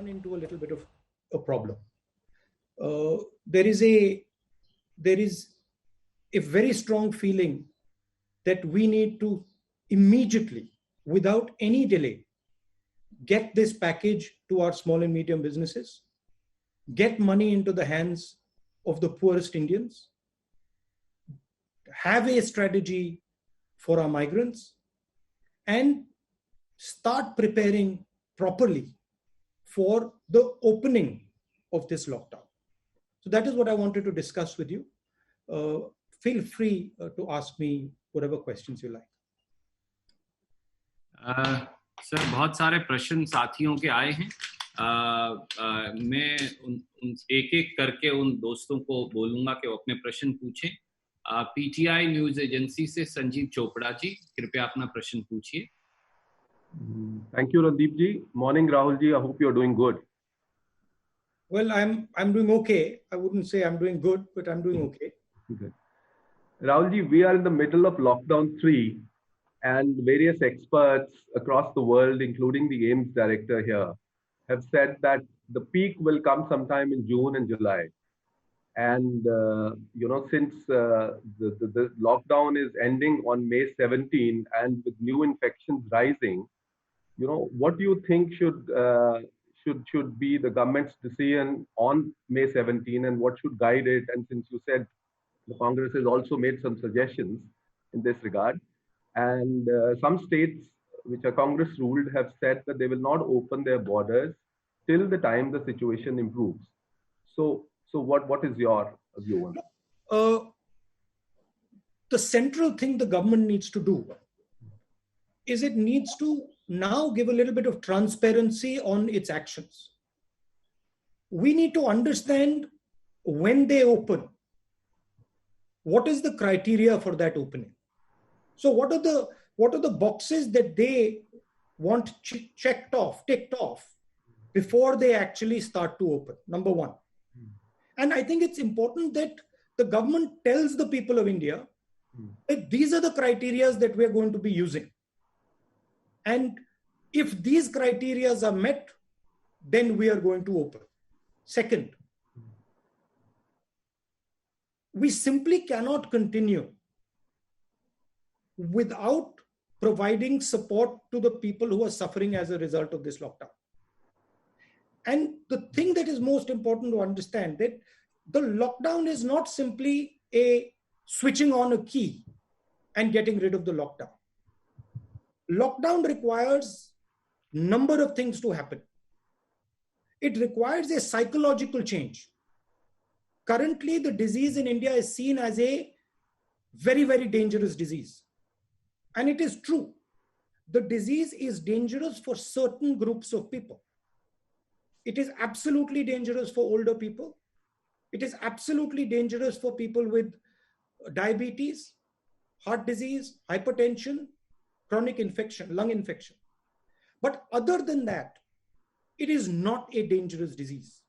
run into a little bit of a problem. There is a very strong feeling that we need to immediately, without any delay, get this package to our small and medium businesses, get money into the hands of the poorest Indians, have a strategy for our migrants, and start preparing properly for the opening of this lockdown. So that is what I wanted to discuss with you. Feel free to ask me whatever questions you like. Sir, बहुत सारे प्रश्न साथियों के आए हैं. मैं एक एक करके उन दोस्तों को बोलूंगा कि वो अपने प्रश्न पूछें. पीटीआई न्यूज एजेंसी से संजीव चोपड़ा जी, कृपया अपना प्रश्न पूछिए. Thank you, Randeep ji. Morning, Rahul ji. I hope you're doing good. Well, I'm doing okay. I wouldn't say I'm doing good, but I'm doing okay. Okay. Rahul ji, we are in the middle of lockdown 3, and various experts across the world, including the AIIMS director here, have said that the peak will come sometime in June and July. And since the lockdown is ending on May 17, and with new infections rising, what do you think should be the government's decision on May 17, and what should guide it? And since you said the Congress has also made some suggestions in this regard, and some states which are Congress ruled have said that they will not open their borders till the time the situation improves. So what is your view on that? The central thing the government needs to do is it needs to now give a little bit of transparency on its actions. We need to understand when they open, what is the criteria for that opening. So what are the boxes that they want ticked off before they actually start to open, number one. And I think it's important that the government tells the people of India that these are the criteria that we're going to be using. And if these criteria are met, then we are going to open. Second, we simply cannot continue without providing support to the people who are suffering as a result of this lockdown. And the thing that is most important to understand that the lockdown is not simply a switching on a key and getting rid of the lockdown. Lockdown requires a number of things to happen. It requires a psychological change. Currently, the disease in India is seen as a very, very dangerous disease. And it is true. The disease is dangerous for certain groups of people. It is absolutely dangerous for older people. It is absolutely dangerous for people with diabetes, heart disease, hypertension, chronic infection, lung infection. But other than that, it is not a dangerous disease.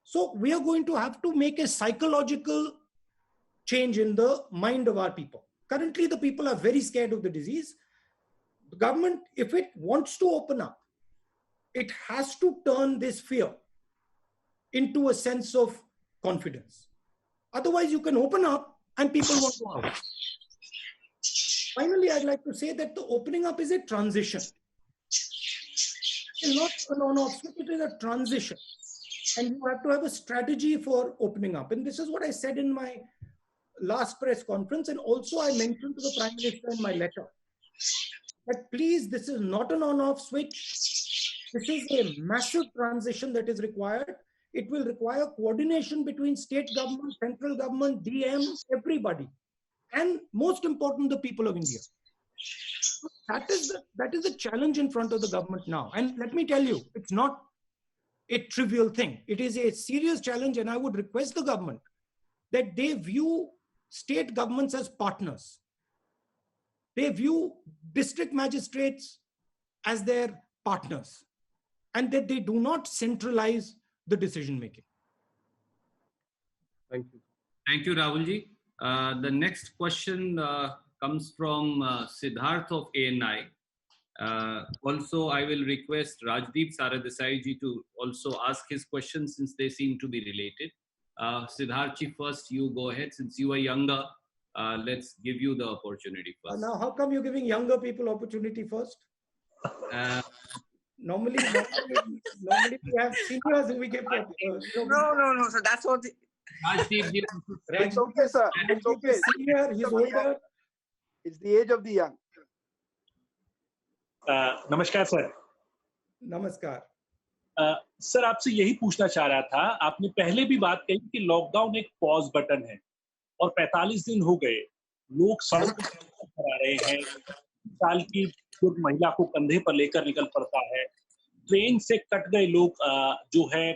So we are going to have to make a psychological change in the mind of our people. Currently, the people are very scared of the disease. The government, if it wants to open up, it has to turn this fear into a sense of confidence. Otherwise, you can open up and people won't go out. Finally, I'd like to say that the opening up is a transition. It's not an on-off switch, it is a transition. And you have to have a strategy for opening up. And this is what I said in my last press conference. And also I mentioned to the Prime Minister in my letter that please, this is not an on-off switch. This is a massive transition that is required. It will require coordination between state government, central government, DM, everybody. And most important, the people of India. That is the challenge in front of the government now. And let me tell you, it's not a trivial thing. It is a serious challenge, and I would request the government that they view state governments as partners. They view district magistrates as their partners, and that they do not centralize the decision making. Thank you. Thank you, Rahul ji. The next question comes from Siddharth of ANI. Also, I will request Rajdeep Saradesai ji to also ask his questions since they seem to be related. Siddharth ji, first you go ahead since you are younger. Let's give you the opportunity first. Now, how come you're giving younger people opportunity first? Normally we have seniors who we give. No. So that's what. Rajdeep ji, It's okay, sir. It's okay. Senior, he's older. It's the age of the young. नमस्कार sir. नमस्कार sir, आपसे यही पूछना चाह रहा था, आपने पहले भी बात कही कि लॉकडाउन एक पॉज बटन है और 45 दिन हो गए, लोग सड़कों पर आ रहे हैं, साल की महिला को कंधे पर लेकर निकल पड़ता है, ट्रेन से कट गए लोग, जो है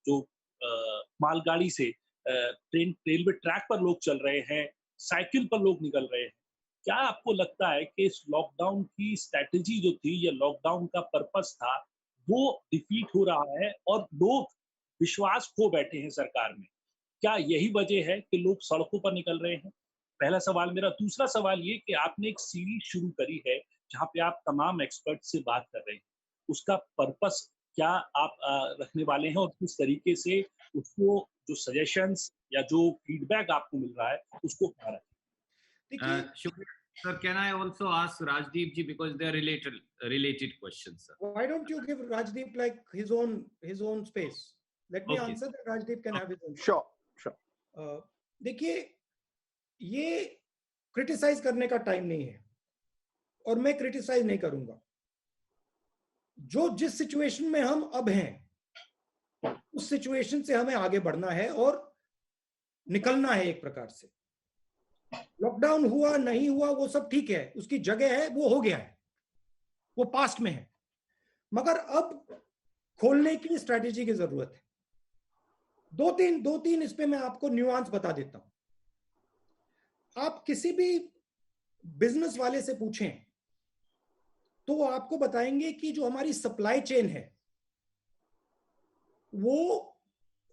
जो मालगाड़ी से ट्रेन रेलवे ट्रैक पर लोग चल रहे हैं, साइकिल पर लोग निकल रहे हैं। क्या आपको लगता है कि इस लॉकडाउन की स्ट्रैटेजी जो थी या लॉकडाउन का पर्पस था वो डिफीट हो रहा है और लोग विश्वास खो बैठे हैं सरकार में? क्या यही वजह है कि लोग सड़कों पर निकल रहे हैं? पहला सवाल मेरा। दूसरा सवाल ये कि आपने एक सीरीज शुरू करी है जहां पे आप तमाम एक्सपर्ट से बात कर रहे हैं, उसका पर्पस क्या आप रखने वाले हैं और किस तरीके से उसको जो सजेशंस या जो फीडबैक आपको मिल रहा है उसको क्या रखें? Sir, can I also ask Rajdeep ji because they are related questions, sir? Why don't you give Rajdeep like his own space? Let me answer that. Rajdeep can have his own. Sure. देखिए, ये criticise करने का time नहीं है और मैं criticise नहीं करूंगा। जो जिस सिचुएशन में हम अब हैं उस सिचुएशन से हमें आगे बढ़ना है और निकलना है एक प्रकार से। लॉकडाउन हुआ नहीं हुआ वो सब ठीक है, उसकी जगह है, वो हो गया है, वो पास्ट में है, मगर अब खोलने की स्ट्रेटेजी की जरूरत है। दो तीन इस पे मैं आपको न्यूआंस बता देता हूं। आप किसी भी बिजनेस वाले से पूछें तो वो आपको बताएंगे कि जो हमारी सप्लाई चेन है वो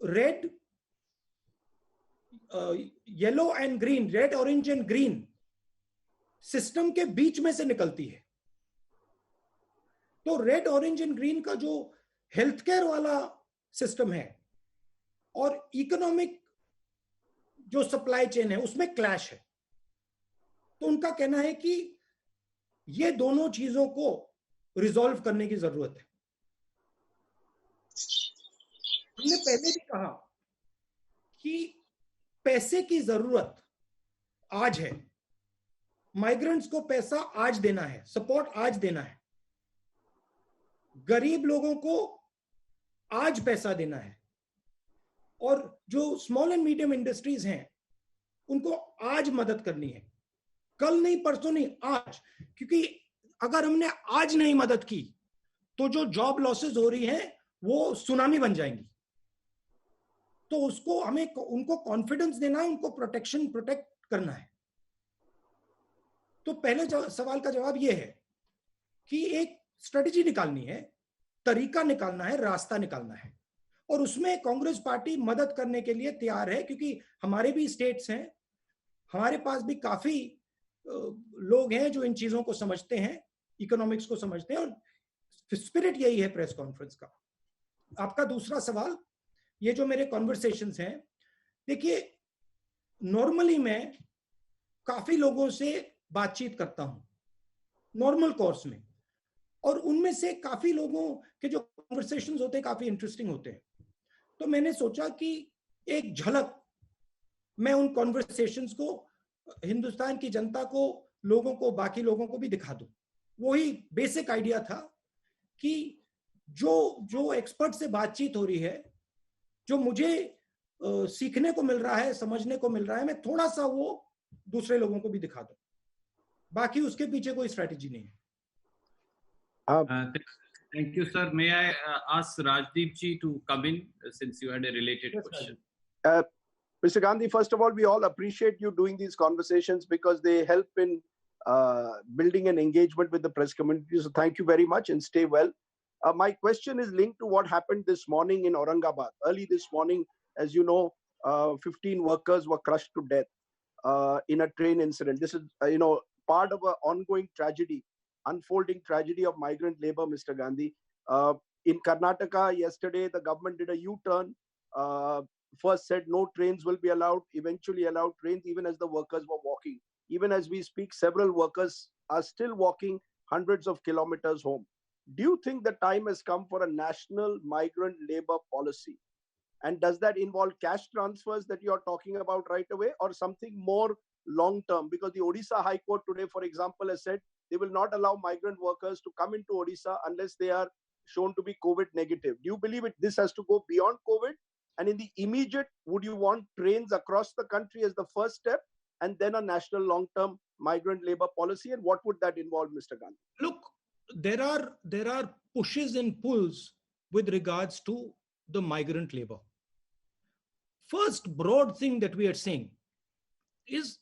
red yellow and green, red orange and green system के बीच में से निकलती है। तो रेड ऑरेंज एंड ग्रीन का जो हेल्थ केयर वाला सिस्टम है और इकोनॉमिक जो सप्लाई चेन है उसमें क्लैश है। तो उनका कहना है कि ये दोनों चीजों को रिजॉल्व करने की जरूरत है। हमने पहले भी कहा कि पैसे की जरूरत आज है, माइग्रेंट्स को पैसा आज देना है, सपोर्ट आज देना है, गरीब लोगों को आज पैसा देना है और जो स्मॉल एंड मीडियम इंडस्ट्रीज हैं उनको आज मदद करनी है, कल नहीं, परसों नहीं, आज। क्योंकि अगर हमने आज नहीं मदद की तो जो जॉब लॉसेस हो रही हैं वो सुनामी बन जाएंगी। तो उसको हमें उनको कॉन्फिडेंस देना है, उनको प्रोटेक्ट करना है। तो पहले सवाल का जवाब यह है कि एक स्ट्रेटेजी निकालनी है, तरीका निकालना है, रास्ता निकालना है और उसमें कांग्रेस पार्टी मदद करने के लिए तैयार है। क्योंकि हमारे भी स्टेट्स हैं, हमारे पास भी काफी लोग हैं जो इन चीजों को समझते हैं, इकोनॉमिक्स को समझते हैं, और स्पिरिट यही है प्रेस कॉन्फ्रेंस का। आपका दूसरा सवाल, ये जो मेरे कॉन्वर्सेशंस हैं, देखिए नॉर्मली मैं काफी लोगों से बातचीत करता हूं नॉर्मल कोर्स में, और उनमें से काफी लोगों के जो कॉन्वर्सेशंस होते हैं काफी इंटरेस्टिंग होते हैं। तो मैंने सोचा कि एक झलक मैं उन कॉन्वर्सेशंस को हिंदुस्तान की जनता को, लोगों को, बाकी लोगों को भी दिखा दूं। वही बेसिक आइडिया था कि जो एक्सपर्ट से बातचीत हो रही है, जो मुझे सीखने को मिल रहा है, समझने को मिल रहा है, मैं थोड़ा सा वो दूसरे लोगों को भी दिखा दूं। बाकी उसके पीछे कोई स्ट्रेटेजी नहीं है। Thank you, sir. May I ask Rajdeep ji to come in since you had a related question? Mr. Gandhi, first of all, we all appreciate you doing these conversations because they help in building an engagement with the press community. So thank you very much and stay well. My question is linked to what happened this morning in Aurangabad. Early this morning, as you know, 15 workers were crushed to death in a train incident. This is, part of an ongoing tragedy. unfolding tragedy of migrant labor, Mr. Gandhi. In Karnataka, yesterday, the government did a U-turn. First said no trains will be allowed, eventually allowed trains even as the workers were walking. Even as we speak, several workers are still walking hundreds of kilometers home. Do you think the time has come for a national migrant labor policy? And does that involve cash transfers that you're talking about right away, or something more long-term? Because the Odisha High Court today, for example, has said they will not allow migrant workers to come into Odisha unless they are shown to be COVID negative. Do you believe this has to go beyond COVID? And in the immediate, would you want trains across the country as the first step, and then a national long-term migrant labor policy? And what would that involve, Mr. Gandhi? Look, there are pushes and pulls with regards to the migrant labor. First broad thing that we are saying is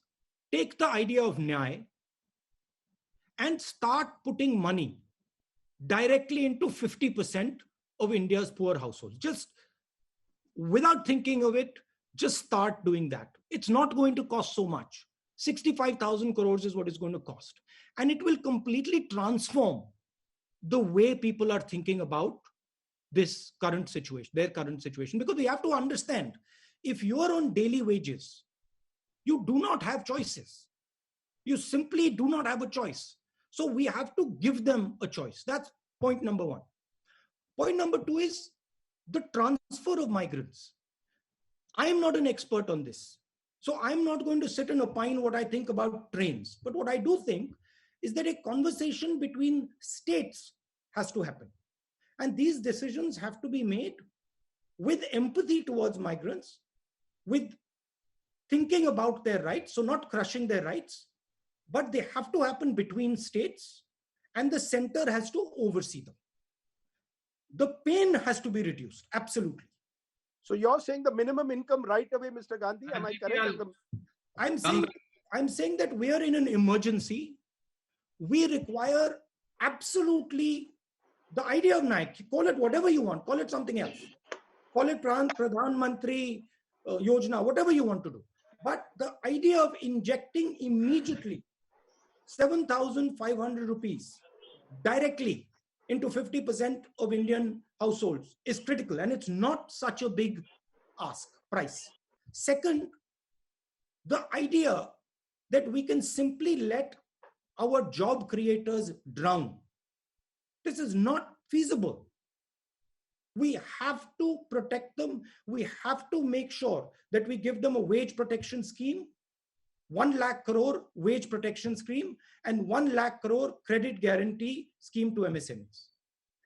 take the idea of Nyay and start putting money directly into 50% of India's poor households. Just without thinking of it, just start doing that. It's not going to cost so much. 65,000 crores is what it's going to cost. And it will completely transform the way people are thinking about this current situation, their current situation. Because we have to understand, if you are on daily wages, you do not have choices. You simply do not have a choice. So we have to give them a choice. That's point number one. Point number two is the transfer of migrants. I am not an expert on this. So I'm not going to sit and opine what I think about trains. But what I do think is that a conversation between states has to happen. And these decisions have to be made with empathy towards migrants, with thinking about their rights, so not crushing their rights, but they have to happen between states, and the center has to oversee them. The pain has to be reduced, absolutely. So you're saying the minimum income right away, Mr. Gandhi? Am I correct? I'm saying that we are in an emergency. We require absolutely the idea of Nike. Call it whatever you want. Call it something else. Call it Pradhan Mantri Yojana, whatever you want to do. But the idea of injecting immediately 7,500 rupees directly into 50% of Indian households is critical, and it's not such a big price. Second, the idea that we can simply let our job creators drown. This is not feasible. We have to protect them. We have to make sure that we give them a wage protection scheme, 1 lakh crore wage protection scheme, and 1 lakh crore credit guarantee scheme to MSMEs.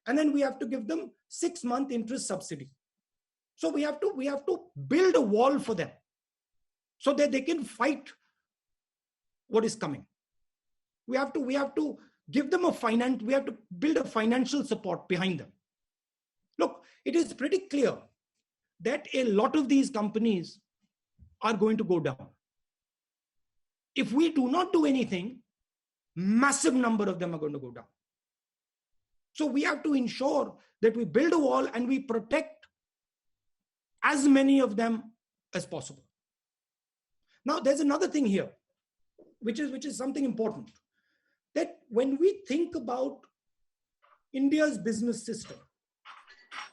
And then we have to give them 6-month interest subsidy. So we have to build a wall for them so that they can fight what is coming. We have to give them we have to build a financial support behind them. Look, it is pretty clear that a lot of these companies are going to go down. If we do not do anything, massive number of them are going to go down. So we have to ensure that we build a wall and we protect as many of them as possible. Now, there's another thing here, which is something important. That when we think about India's business system,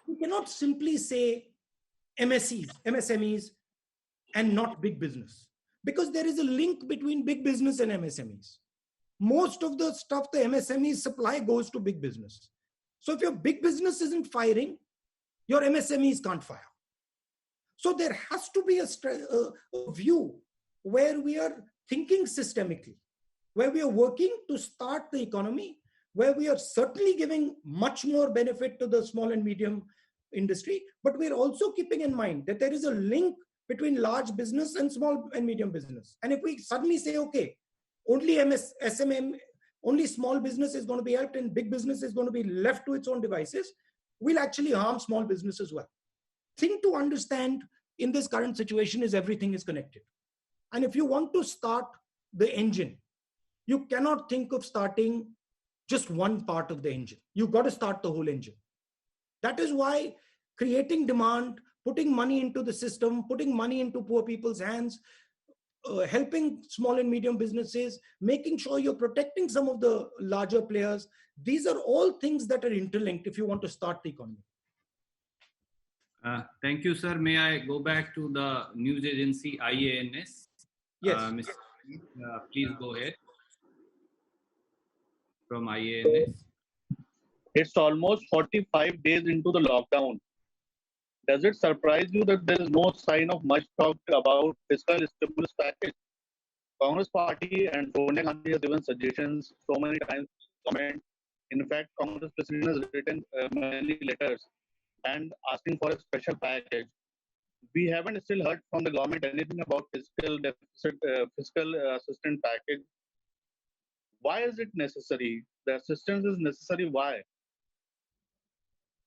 we cannot simply say MSMEs and not big business, because there is a link between big business and MSMEs. Most of the stuff the MSMEs supply goes to big business. So if your big business isn't firing, your MSMEs can't fire. So there has to be a view where we are thinking systemically, where we are working to start the economy, where we are certainly giving much more benefit to the small and medium industry, but we're also keeping in mind that there is a link between large business and small and medium business. And if we suddenly say, okay, only SMM, only small business is going to be helped and big business is going to be left to its own devices, we'll actually harm small business as well. Thing to understand in this current situation is everything is connected. And if you want to start the engine, you cannot think of starting just one part of the engine. You've got to start the whole engine. That is why creating demand, putting money into the system, putting money into poor people's hands, helping small and medium businesses, making sure you're protecting some of the larger players. These are all things that are interlinked if you want to start the economy. Thank you, sir. May I go back to the news agency IANS? Yes. Mr. Please go ahead. From IANS. It's almost 45 days into the lockdown. Does it surprise you that there is no sign of much talk about fiscal stimulus package? Congress party and Sonia Gandhi has given suggestions so many times. Comment. In fact, Congress president has written many letters and asking for a special package. We haven't still heard from the government anything about fiscal deficit, fiscal assistance package. Why is it necessary? The assistance is necessary. Why?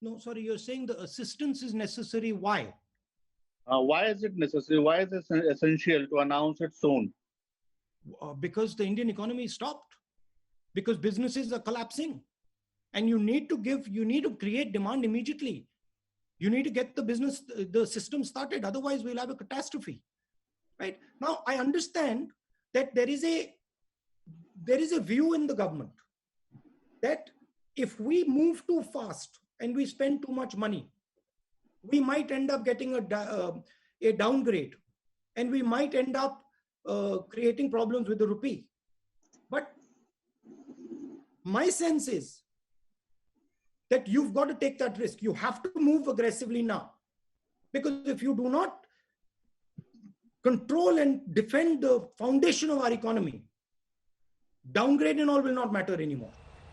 No, sorry, you're saying the assistance is necessary. Why? Why is it necessary? Why is it essential to announce it soon? Because the Indian economy is stopped, because businesses are collapsing, and you need to create demand immediately. You need to get the system started. Otherwise, we'll have a catastrophe. Right now, I understand that there is a view in the government that if we move too fast and we spend too much money, we might end up getting a downgrade, and we might end up creating problems with the rupee. But my sense is that you've got to take that risk. You have to move aggressively now, because if you do not control and defend the foundation of our economy, downgrade and all will not matter anymore.